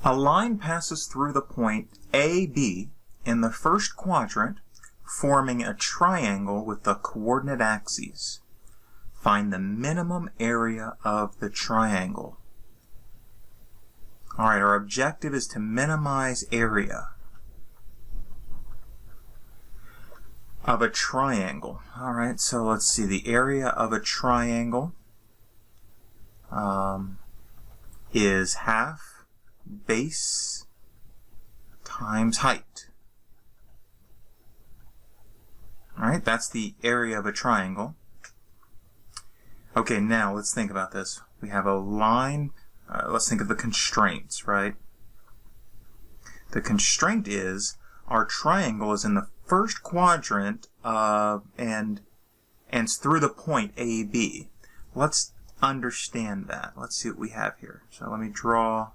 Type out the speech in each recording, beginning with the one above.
A line passes through the point AB in the first quadrant, forming a triangle with the coordinate axes. Find the minimum area of the triangle. All right, our objective is to minimize area of a triangle. All right, so let's see. The area of a triangle is half base times height. All right, that's the area of a triangle. Okay, now let's think about this. We have a line. Let's think of the constraints, right? The constraint is our triangle is in the first quadrant and it's through the point AB. Let's understand that. Let's see what we have here. So let me draw.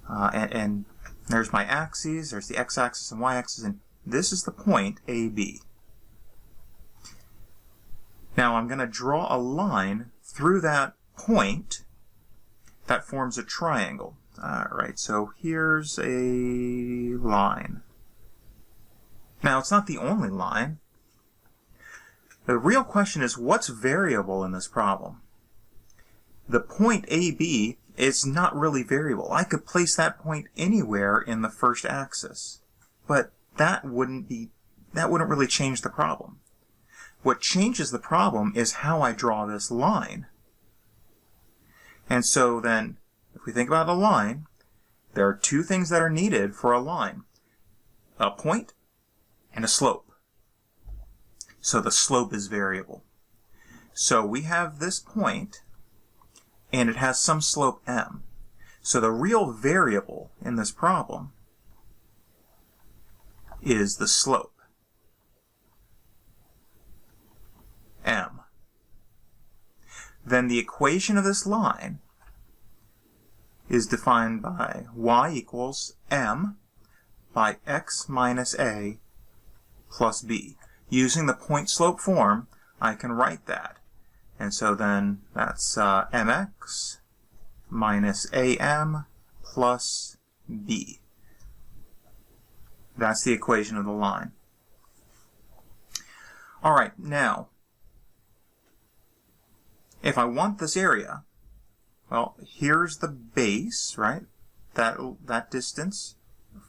And there's my axes. There's the x-axis and y-axis, and this is the point AB. Now I'm going to draw a line through that point that forms a triangle. Alright, so here's a line. Now it's not the only line. The real question is, what's variable in this problem? The point AB is not really variable. I could place that point anywhere in the first axis, but that wouldn't really change the problem. What changes the problem is how I draw this line. And so then, if we think about a line, there are two things that are needed for a line: a point and a slope. So the slope is variable. So we have this point, and it has some slope m. So the real variable in this problem is the slope, m. Then the equation of this line is defined by y equals m by x minus a plus b. Using the point slope form, I can write that. And so then that's mx minus am plus b. That's the equation of the line. All right, now, if I want this area, well, here's the base, right? That distance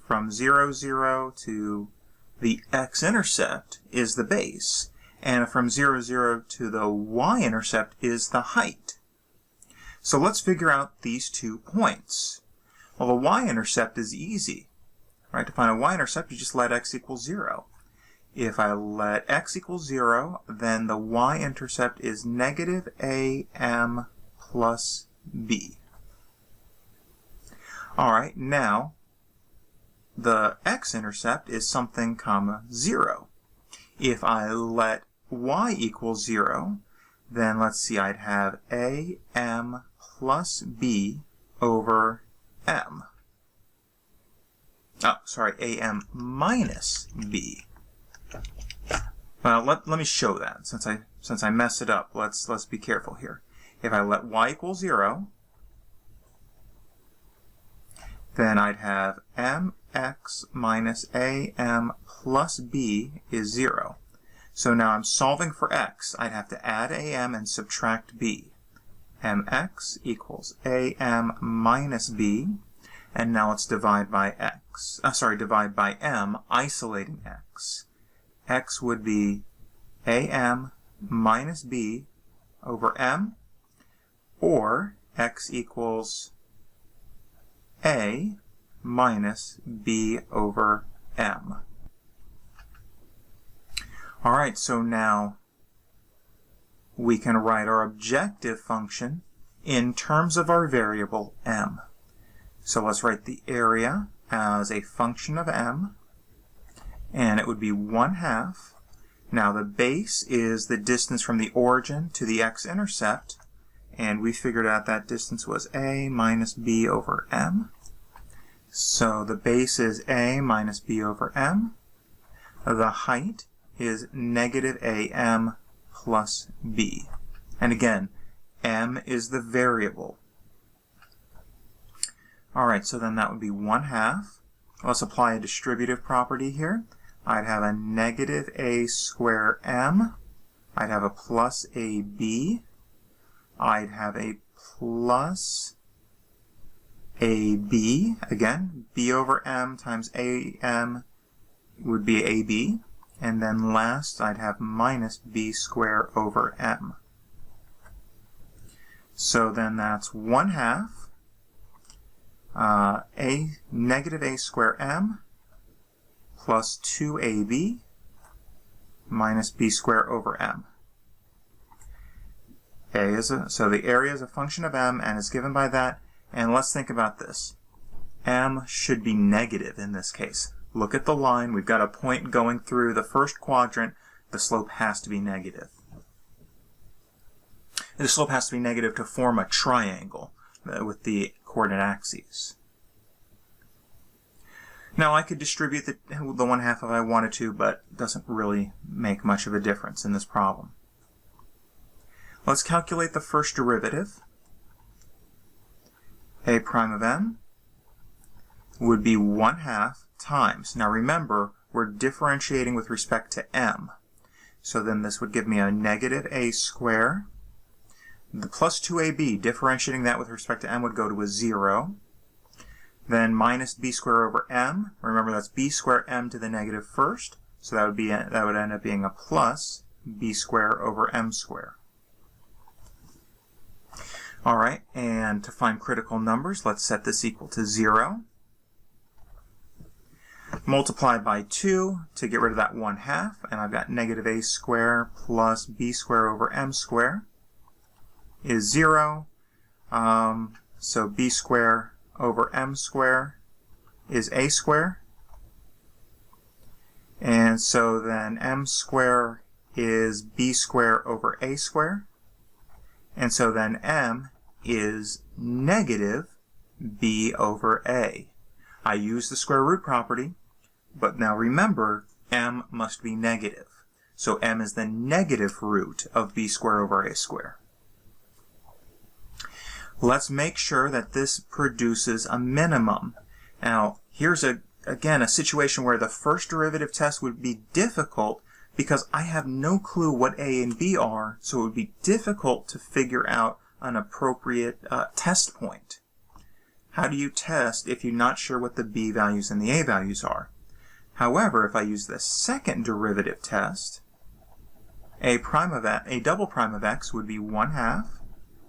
from 0, 0 to the x-intercept is the base. And from 0, 0 to the y-intercept is the height. So let's figure out these 2 points. Well, the y-intercept is easy, right? To find a y-intercept, you just let x equal 0. If I let x equal 0, then the y-intercept is negative am plus b. All right, now the x-intercept is something comma 0. If I let y equal 0, then let's see, I'd have am plus b over m. Oh, sorry, am minus b. Well, let me show that. Since I messed it up, let's be careful here. If I let y equal 0, then I'd have mx minus am plus b is 0. So now I'm solving for x. I'd have to add am and subtract b. mx equals am minus b. And now let's divide by x. Divide by m, isolating x. X would be am minus b over m, or x equals a minus b over m. All right, so now we can write our objective function in terms of our variable m. So let's write the area as a function of m, and it would be 1/2. Now the base is the distance from the origin to the x-intercept, and we figured out that distance was a minus b over m. So the base is a minus b over m. The height is negative am plus b. And again, m is the variable. All right, so then that would be 1/2. Let's apply a distributive property here. I'd have a negative a square m. I'd have a plus ab. I'd have a plus ab. Again, b over m times am would be ab. And then last, I'd have minus b squared over m. So then that's 1/2 a negative a square m plus 2ab minus b squared over m. So the area is a function of m and is given by that. And let's think about this. M should be negative in this case. Look at the line. We've got a point going through the first quadrant. The slope has to be negative. The slope has to be negative to form a triangle with the coordinate axes. Now I could distribute the 1/2 if I wanted to, but it doesn't really make much of a difference in this problem. Let's calculate the first derivative. A prime of m would be 1/2 times. Now remember, we're differentiating with respect to m. So then this would give me a negative a squared. The plus 2ab, differentiating that with respect to m, would go to a 0. Then minus b squared over m. Remember, that's b squared m to the negative first. So that would end up being a plus b squared over m squared. All right, and to find critical numbers, let's set this equal to 0. Multiply by 2 to get rid of that 1/2, and I've got negative a squared plus b squared over m squared is 0. So b squared over m squared is a squared. And so then m squared is b squared over a squared. And so then m is negative b over a. I use the square root property, but now remember, m must be negative. So m is the negative root of b squared over a squared. Let's make sure that this produces a minimum. Now, here's again a situation where the first derivative test would be difficult because I have no clue what a and b are, so it would be difficult to figure out an appropriate test point. How do you test if you're not sure what the b values and the a values are? However, if I use the second derivative test, a double prime of x would be 1/2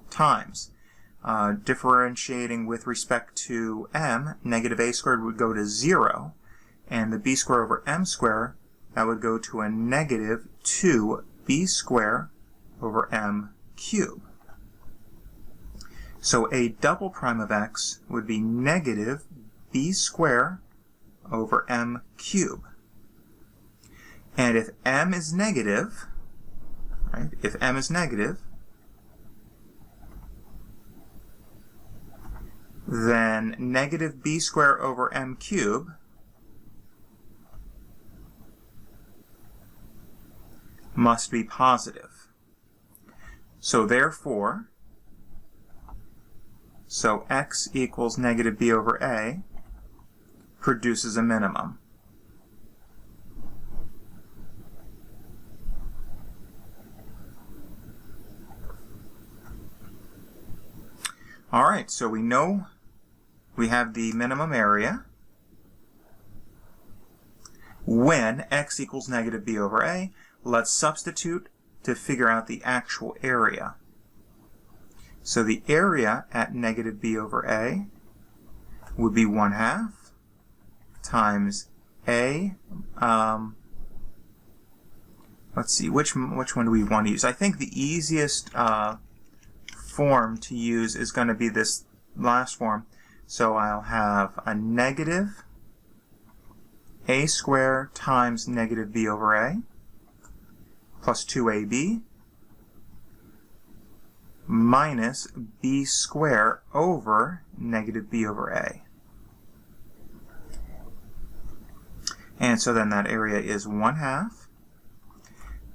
times. Differentiating with respect to m, negative a squared would go to 0, and the b squared over m squared, that would go to a negative 2b squared over m cubed. So a double prime of x would be negative b squared over m cubed. And if m is negative, right, if m is negative, then negative b squared over m cubed must be positive. So therefore, x equals negative b over a produces a minimum. All right, so we know we have the minimum area when x equals negative b over a. Let's substitute to figure out the actual area. So the area at negative b over a would be 1/2 times a. Let's see, which one do we want to use? I think the easiest form to use is going to be this last form. So I'll have a negative a squared times negative b over a plus 2ab minus b squared over negative b over a. And so then that area is 1/2.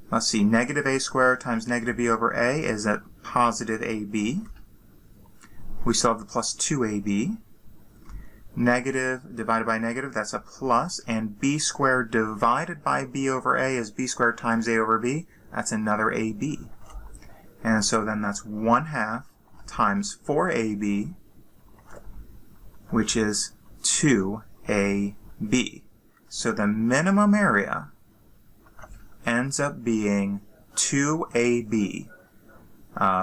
Let's see, negative a squared times negative b over a is at positive ab. We still have the plus 2ab Negative divided by negative, that's a plus. And b squared divided by b over a is b squared times a over b. That's another ab. And so then that's 1/2 times 4ab, which is 2ab. So the minimum area ends up being 2ab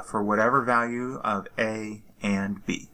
for whatever value of a and b.